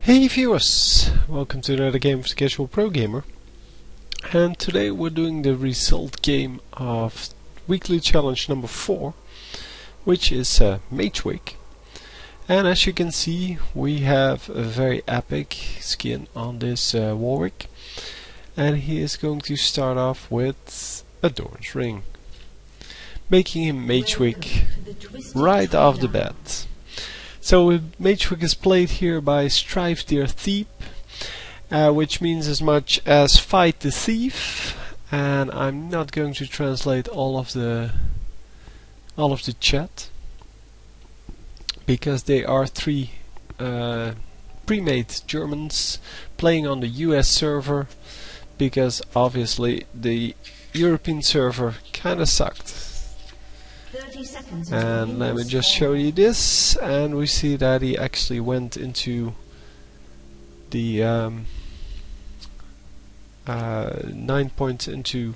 Hey viewers, welcome to another game of the Casual Pro Gamer, and today we're doing the result game of weekly challenge number 4, which is Magewick. And as you can see, we have a very epic skin on this Warwick, and he is going to start off with a Doran's Ring, making him Magewick right off the bat. So Magewick is played here by Strive Dear Thief, which means as much as fight the thief, and I'm not going to translate all of the chat because they are three pre-made Germans playing on the US server, because obviously the European server kinda sucked. And let me just show you this, and we see that he actually went into the 9 points into,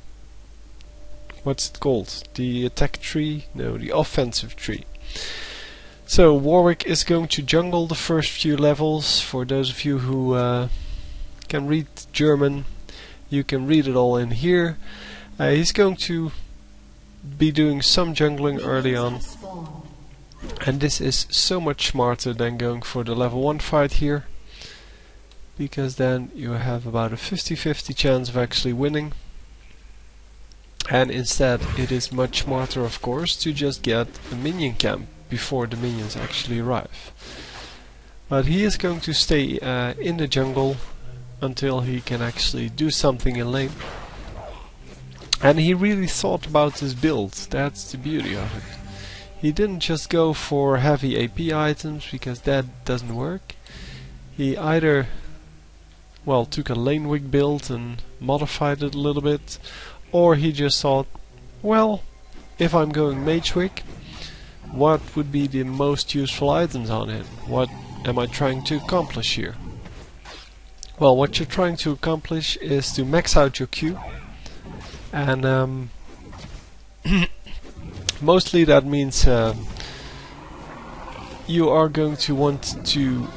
what's it called? The attack tree? No, the offensive tree. So Warwick is going to jungle the first few levels. For those of you who can read German, you can read it all in here. He's going to be doing some jungling early on, and this is so much smarter than going for the level 1 fight here, because then you have about a 50-50 chance of actually winning, and instead it is much smarter, of course, to just get a minion camp before the minions actually arrive. But he is going to stay in the jungle until he can actually do something in lane. And he really thought about his build. That's the beauty of it. He didn't just go for heavy AP items, because that doesn't work. He either, well, took a Lanewick build and modified it a little bit, or he just thought, well, if I'm going Magewick, what would be the most useful items on it? What am I trying to accomplish here? Well, what you're trying to accomplish is to max out your Q. And mostly that means you are going to want to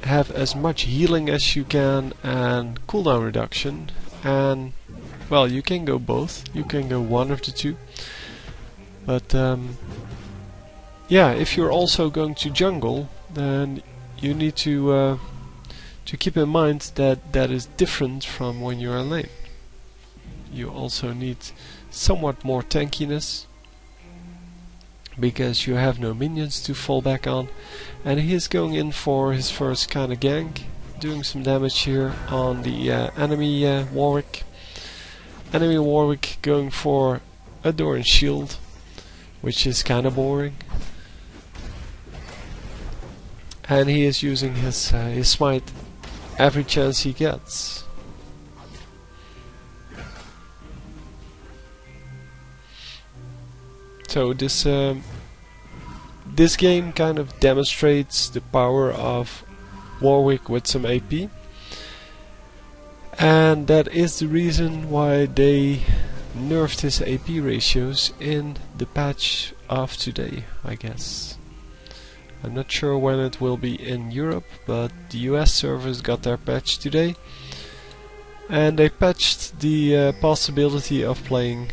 have as much healing as you can and cooldown reduction, and well, you can go both, you can go one of the two, but yeah, if you're also going to jungle, then you need to keep in mind that that is different from when you're in lane. You also need somewhat more tankiness, because you have no minions to fall back on, and he is going in for his first kind of gank, doing some damage here on the enemy Warwick. Enemy Warwick going for a Doran shield, which is kind of boring, and he is using his smite every chance he gets. So this game kind of demonstrates the power of Warwick with some AP, and that is the reason why they nerfed his AP ratios in the patch of today, I guess. I'm not sure when it will be in Europe, but the US servers got their patch today, and they patched the possibility of playing,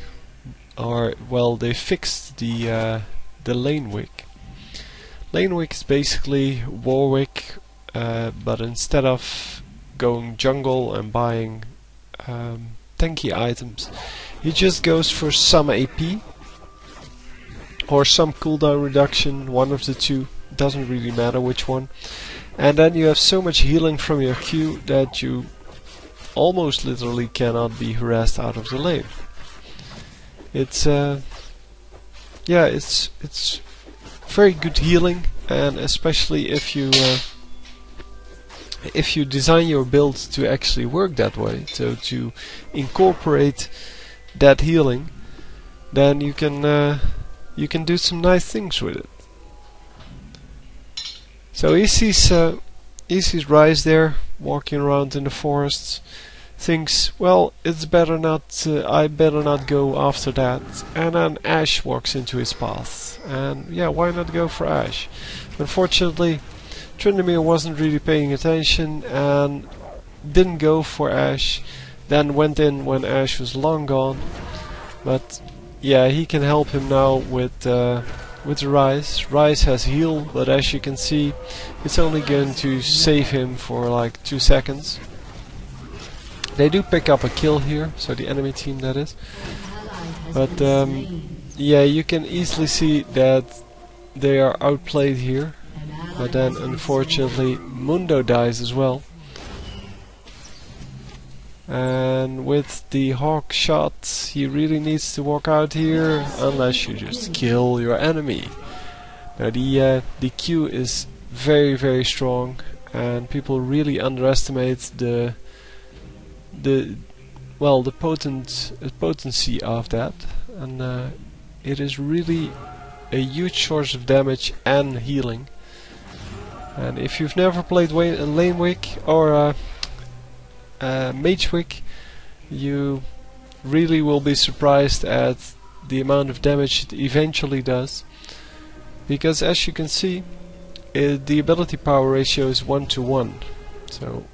or well, they fixed the Lanewick. Lanewick is basically Warwick, but instead of going jungle and buying tanky items, he just goes for some AP or some cooldown reduction, one of the two, doesn't really matter which one, and then you have so much healing from your Q that you almost literally cannot be harassed out of the lane. It's yeah, it's very good healing, and especially if you design your build to actually work that way, so to incorporate that healing, then you can do some nice things with it. So he sees Rise there walking around in the forests. Thinks, well, it's better not. I better not go after that. And then Ash walks into his path, and yeah, why not go for Ash? Unfortunately, Tryndamere wasn't really paying attention and didn't go for Ashe, then went in when Ashe was long gone. But yeah, he can help him now with Rise. Rise has heal, but as you can see, it's only going to save him for like 2 seconds. They do pick up a kill here, so the enemy team that is. But yeah, you can easily see that they are outplayed here. But then unfortunately Mundo dies as well. And with the Hawk shot, he really needs to walk out here, unless you just kill your enemy. Now the Q is very, very strong, and people really underestimate the potency of that, and it is really a huge source of damage and healing. And if you've never played Lanewick or Magewick, you really will be surprised at the amount of damage it eventually does, because as you can see, the ability power ratio is 1:1, so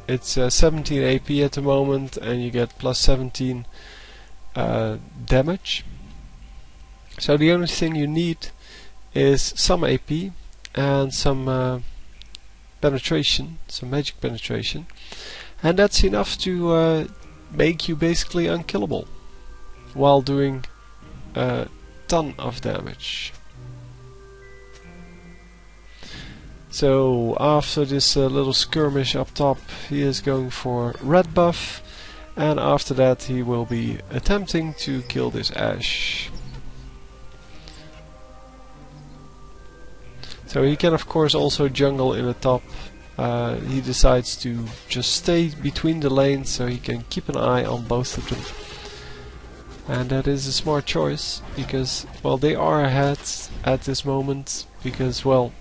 it's 17 AP at the moment, and you get plus 17 damage. So the only thing you need is some AP and some penetration, some magic penetration, and that's enough to make you basically unkillable while doing a ton of damage. So after this little skirmish up top, he is going for red buff, and after that he will be attempting to kill this Ashe. So he can of course also jungle in the top. He decides to just stay between the lanes so he can keep an eye on both of them. And that is a smart choice, because, well, they are ahead at this moment, because, well,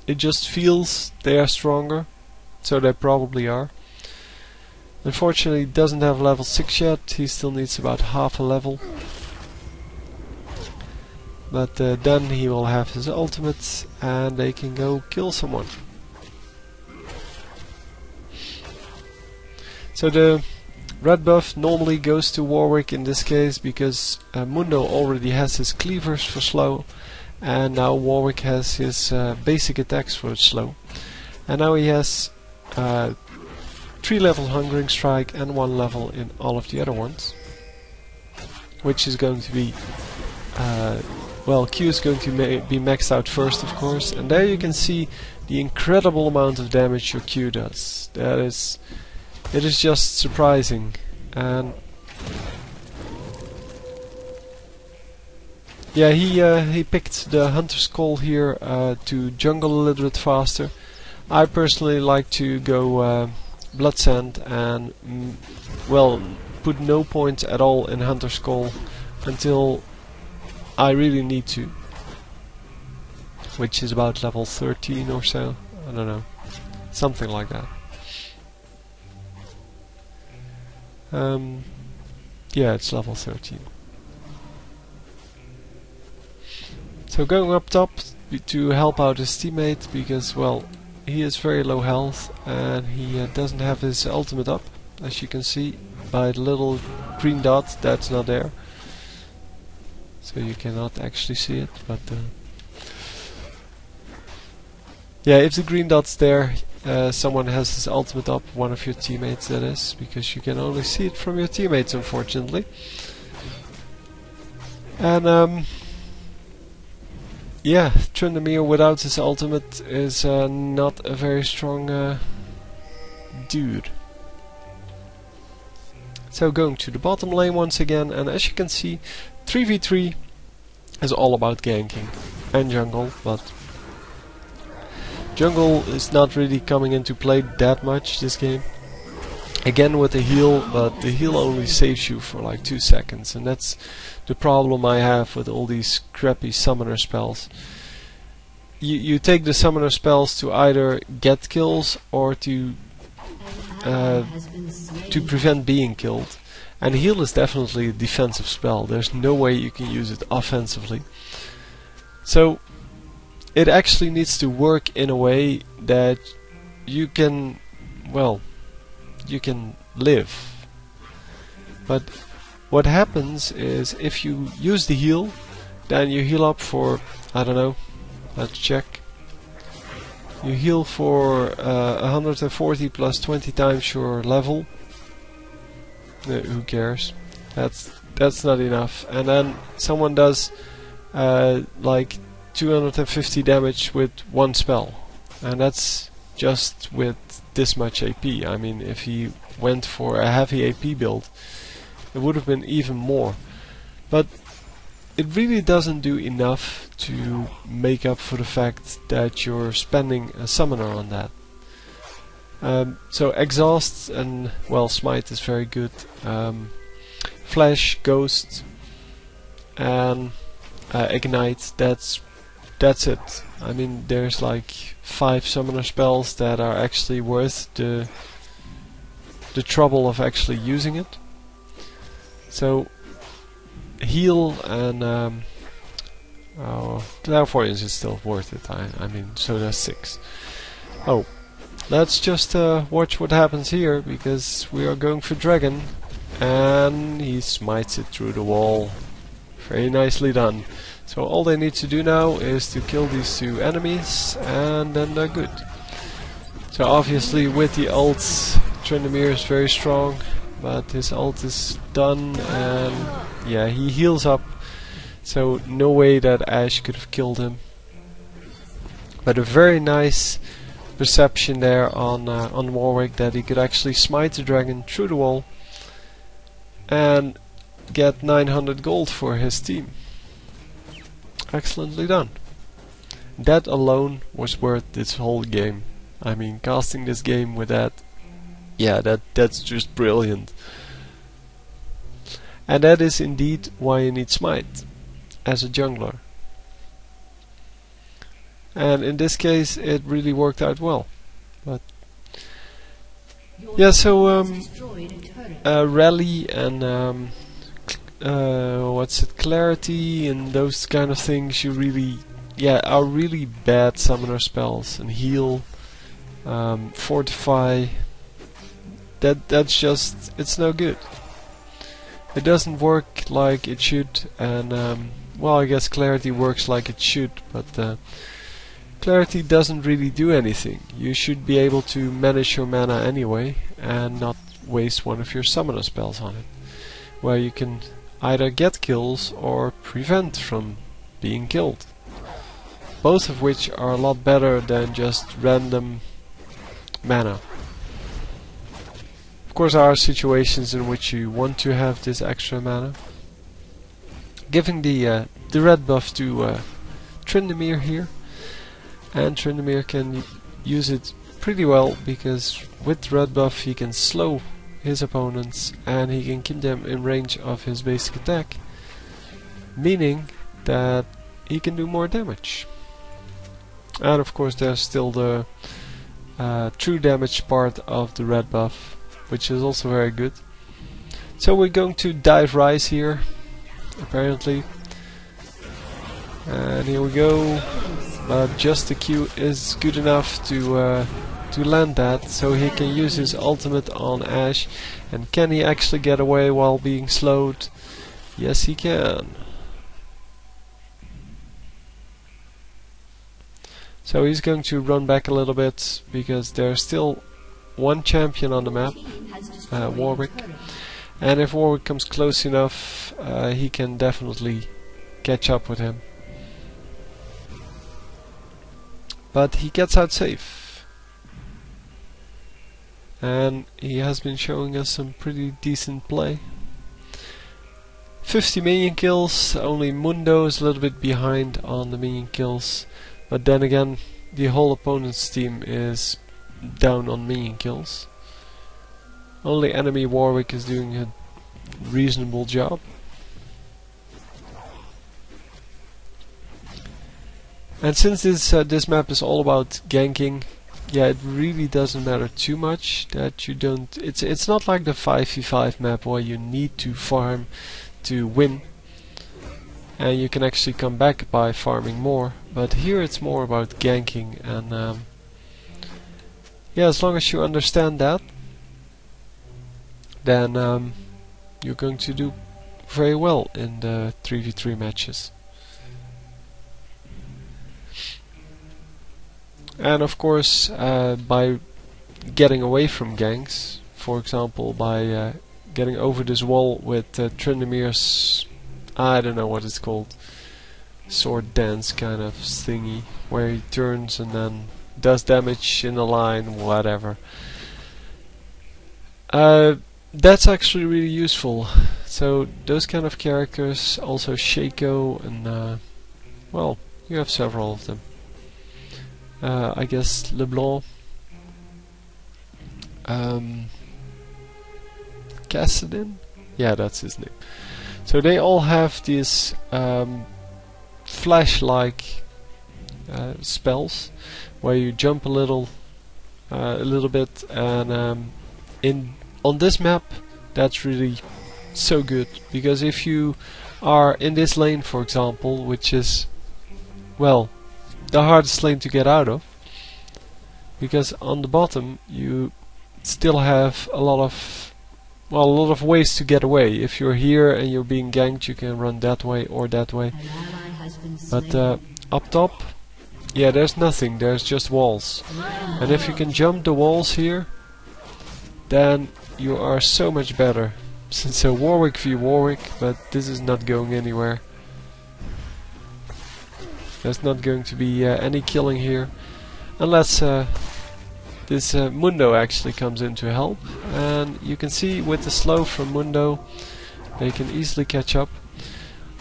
it just feels they are stronger, so they probably are. Unfortunately, he doesn't have level 6 yet, he still needs about half a level. But then he will have his ultimate and they can go kill someone. So the red buff normally goes to Warwick in this case, because Mundo already has his cleavers for slow, and now Warwick has his basic attacks for slow. And now he has 3 level Hungering Strike and 1 level in all of the other ones, which is going to be well, Q is going to be maxed out first, of course, and there you can see the incredible amount of damage your Q does. It is just surprising. And yeah, he picked the Hunter's Call here to jungle a little bit faster. I personally like to go Blood Sand and well, put no points at all in Hunter's Call until I really need to, which is about level 13 or so, I don't know, something like that. Yeah, it's level 13. So going up top to help out his teammate, because, well, he is very low health and he doesn't have his ultimate up, as you can see by the little green dot that's not there. So you cannot actually see it, but yeah, if the green dot's there, someone has his ultimate up, one of your teammates that is, because you can only see it from your teammates, unfortunately. And yeah, Tryndamere without his ultimate is not a very strong dude. So going to the bottom lane once again, and as you can see, 3v3 is all about ganking and jungle, but jungle is not really coming into play that much this game. Again with the heal, but the heal only saves you for like 2 seconds, and that's the problem I have with all these crappy summoner spells. You take the summoner spells to either get kills or to prevent being killed. And heal is definitely a defensive spell. There's no way you can use it offensively. So it actually needs to work in a way that you can, well, you can live. But what happens is if you use the heal, then you heal up for, I don't know, let's check. You heal for 140 plus 20 times your level. Who cares? That's not enough. And then someone does like 250 damage with one spell, and that's just with this much AP. I mean, if he went for a heavy AP build, it would have been even more. But it really doesn't do enough to make up for the fact that you're spending a summoner on that. So exhaust and, well, smite is very good. Flash, ghost, and ignite. That's it. I mean, there's like 5 summoner spells that are actually worth the trouble of actually using it. So heal and clairvoyance is still worth it. I mean, so that's 6. Oh, let's just watch what happens here, because we are going for dragon, and he smites it through the wall. Very nicely done. So all they need to do now is to kill these 2 enemies, and then they're good. So obviously with the ult, Tryndamere is very strong, but his ult is done, and yeah, he heals up. So no way that Ashe could have killed him. But a very nice perception there on Warwick, that he could actually smite the dragon through the wall and get 900 gold for his team. Excellently done. That alone was worth this whole game. I mean, casting this game with that, yeah, that's just brilliant. And that is indeed why you need smite as a jungler. And in this case it really worked out well. But yeah, so rally and what's it, clarity and those kind of things, you really, yeah, are really bad summoner spells. And heal, fortify, that's just, it's no good. It doesn't work like it should, and well, I guess clarity works like it should, but clarity doesn't really do anything. You should be able to manage your mana anyway and not waste one of your summoner spells on it, where you can either get kills or prevent from being killed. Both of which are a lot better than just random mana. Of course, there are situations in which you want to have this extra mana. Giving the red buff to Tryndamere here, and Tryndamere can use it pretty well, because with red buff he can slow his opponents and he can keep them in range of his basic attack, meaning that he can do more damage. And of course there's still the true damage part of the red buff, which is also very good. So we're going to dive rise here, apparently. And here we go. But just the Q is good enough to land that, so he can use his ultimate on Ashe. And can he actually get away while being slowed? Yes, he can. So he's going to run back a little bit, because there's still one champion on the map, Warwick. And if Warwick comes close enough, he can definitely catch up with him. But he gets out safe. And he has been showing us some pretty decent play. 50 minion kills, only Mundo is a little bit behind on the minion kills. But then again, the whole opponent's team is down on minion kills. Only enemy Warwick is doing a reasonable job. And since this map is all about ganking, yeah, it really doesn't matter too much that you don't. It's not like the 5v5 map where you need to farm to win. and you can actually come back by farming more. But here it's more about ganking, and yeah, as long as you understand that, then you're going to do very well in the 3v3 matches. And of course, by getting away from ganks, for example, by getting over this wall with Tryndamyr's, I don't know what it's called, sword dance kind of thingy, where he turns and then does damage in a line, whatever. That's actually really useful. So those kind of characters, also Shaco, and well, you have several of them. I guess LeBlanc, Cassidin, yeah, that's his name. So they all have these flash-like spells, where you jump a little bit, and on this map, that's really so good, because if you are in this lane, for example, which is, well, the hardest lane to get out of, because on the bottom you still have a lot of ways to get away. If you're here and you're being ganked, you can run that way or that way. But up top, yeah, there's nothing, there's just walls. And if you can jump the walls here, then you are so much better. So Warwick v Warwick, but this is not going anywhere. There's not going to be any killing here, unless this Mundo actually comes in to help. And you can see with the slow from Mundo, they can easily catch up.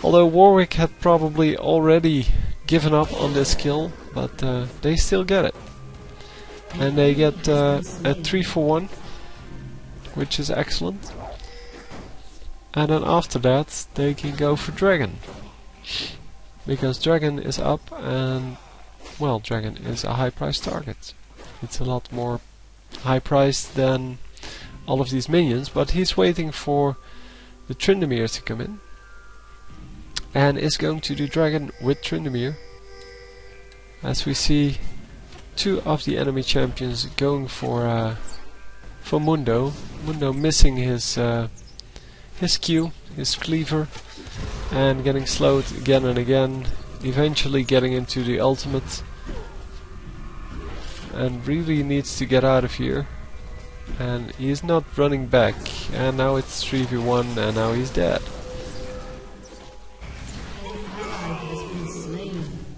Although Warwick had probably already given up on this kill, but they still get it. And they get a 3-for-1, which is excellent. And then after that, they can go for Dragon. Because Dragon is up, and well, Dragon is a high price target. It's a lot more high priced than all of these minions, but he's waiting for the Tryndamere to come in, and is going to do Dragon with Tryndamere. As we see, two of the enemy champions going for Mundo. Mundo missing his Q, his cleaver, and getting slowed again and again, eventually getting into the ultimate, and really needs to get out of here. And he is not running back, and now it's 3v1, and now he's dead.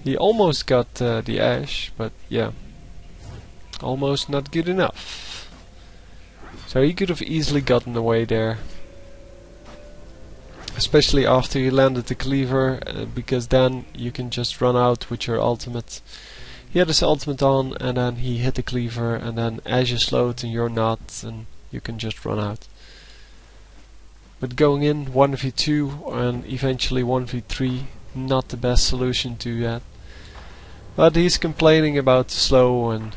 He almost got the Ash, but yeah, almost not good enough. So he could have easily gotten away there. Especially after you landed the cleaver, because then you can just run out with your ultimate. He had his ultimate on, and then he hit the cleaver, and then as you're slowed and you're not, and you can just run out. But going in 1v2 and eventually 1v3, not the best solution to that. But he's complaining about the slow, and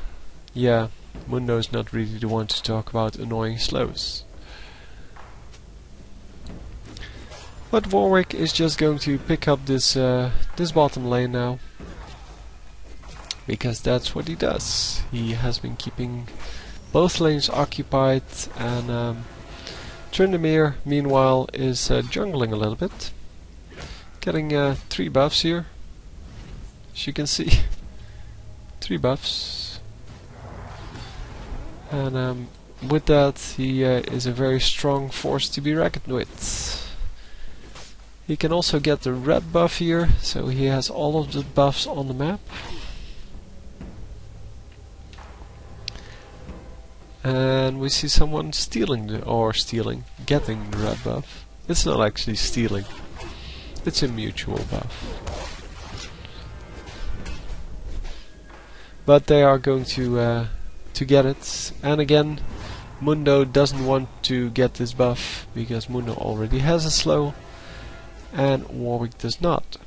yeah, Mundo's not really the one to talk about annoying slows. But Warwick is just going to pick up this this bottom lane now, because that's what he does. He has been keeping both lanes occupied, and Tryndamere meanwhile is jungling a little bit, getting 3 buffs here. As you can see, 3 buffs, and with that he is a very strong force to be reckoned with. He can also get the red buff here, so he has all of the buffs on the map. And we see someone stealing getting the red buff. It's not actually stealing, it's a mutual buff. But they are going to get it, and again, Mundo doesn't want to get this buff because Mundo already has a slow, and Warwick does not.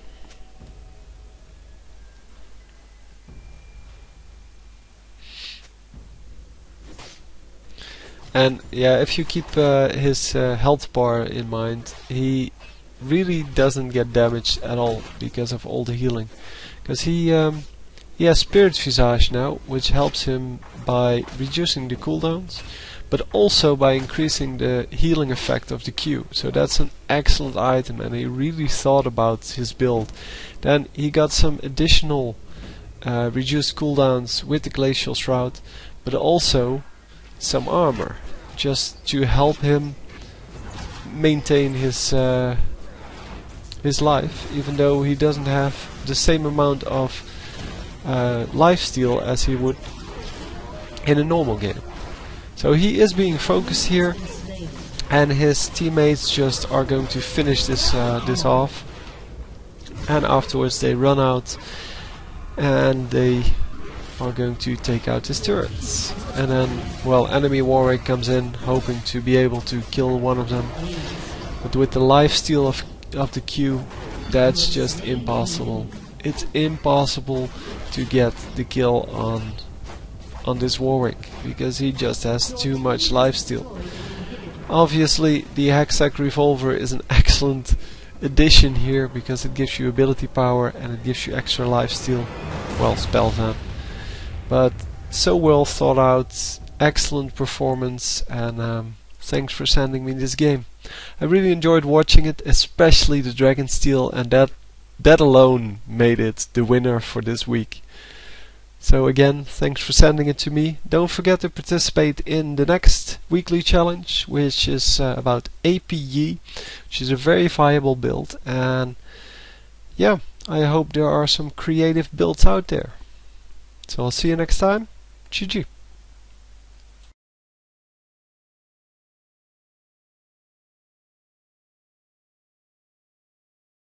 And yeah, if you keep his health bar in mind, he really doesn't get damaged at all because of all the healing. Because he has Spirit Visage now, which helps him by reducing the cooldowns, but also by increasing the healing effect of the Q. So that's an excellent item, and he really thought about his build. Then he got some additional reduced cooldowns with the Glacial Shroud, but also some armor, just to help him maintain his life, even though he doesn't have the same amount of lifesteal as he would in a normal game. So he is being focused here, and his teammates just are going to finish this off, and afterwards they run out and they are going to take out his turrets. And then, well, enemy Warwick comes in hoping to be able to kill one of them, but with the lifesteal of the Q, that's just impossible. It's impossible to get the kill on this Warwick, because he just has too much lifesteal. Obviously the Hexac Revolver is an excellent addition here, because it gives you ability power and it gives you extra lifesteal, well, spell vamp. But so well thought out, excellent performance, and thanks for sending me this game. I really enjoyed watching it, especially the Dragonsteel, and that alone made it the winner for this week. So again, thanks for sending it to me. Don't forget to participate in the next weekly challenge, which is about APE, which is a very viable build. And yeah, I hope there are some creative builds out there. So I'll see you next time. GG.